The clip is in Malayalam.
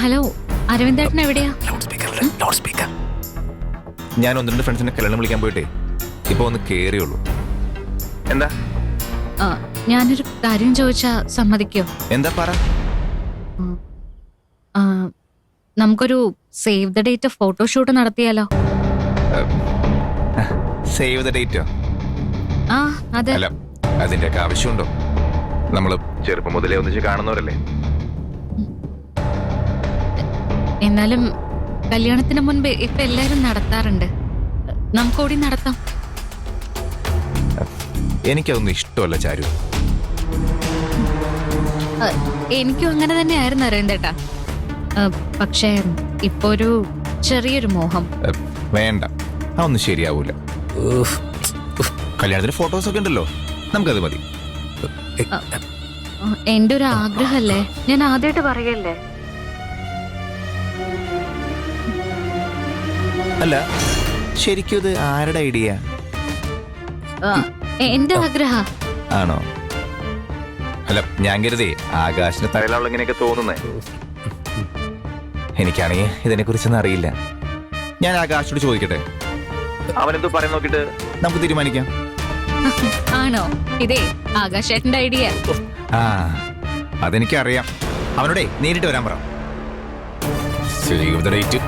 ഹലോ അരവിന്ദേട്ടൻ എവിടെയാ? ഞാൻ ഒന്ന് രണ്ട് ഫ്രണ്ട്സിനെ കല്യാണം വിളിക്കാൻ പോയിട്ടേ ഇപ്പൊ ഒന്ന് കേറിയുള്ളൂ. എന്താ ഞാനൊരു കാര്യം ചോദിച്ചാ സമ്മതിക്കോ? എന്താ പറ. നമുക്കൊരു സേവ് ദ ഡേറ്റ് ഫോട്ടോഷൂട്ട് നടത്തിയാലോ? സേവ് ദ ഡേറ്റോ? അതെ. അല്ല, അതിന്റെ ഒക്കെ ആവശ്യമുണ്ടോ? നമ്മള് ചെറുപ്പം മുതലേ ഒന്നിച്ച് കാണുന്നവരല്ലേ. എന്നാലും കല്യാണത്തിന് മുൻപ് ഇപ്പൊ എല്ലാരും നടത്താറുണ്ട്. നമുക്കോടി നടത്താം. എനിക്കതൊന്നും ഇഷ്ടമല്ല ചാരു. എനിക്കും അങ്ങനെ തന്നെ ആയിരുന്നു അരവിന്ദേട്ടാ. പക്ഷേ ഇപ്പൊ ഒരു ചെറിയൊരു മോഹം. വേണ്ട, അതൊന്നും ശരിയാവൂല. കല്യാണത്തിന് ഫോട്ടോസ് ഒക്കെ ഉണ്ടല്ലോ, നമുക്കത് മതി. എന്റെ ഒരു ആഗ്രഹല്ലേ, ഞാൻ ആദ്യമായിട്ട് പറയല്ലേ. അല്ല, ശരിക്കും ഇത് ആരുടെ ഐഡിയ? എന്റെ ആഗ്രഹ ആണോ? അല്ല, ഞാൻ കരുതി ആകാശിന് തലയിലുള്ള ഇങ്ങനെയൊക്കെ തോന്നുന്നേ. എനിക്കാണെങ്കിൽ ഇതിനെ കുറിച്ചൊന്നും അറിയില്ല. ഞാൻ ആകാശോട് ചോദിക്കട്ടെ, അവനെന്തോ പറയാൻ നോക്കിട്ട് നമുക്ക് തീരുമാനിക്കാം. ആണോ? ഇതേ ആകാശേട്ടന്റെ ഐഡിയ. അതെനിക്കറിയാം. അവനോടെ നേരിട്ട് വരാൻ പറ. Save the date.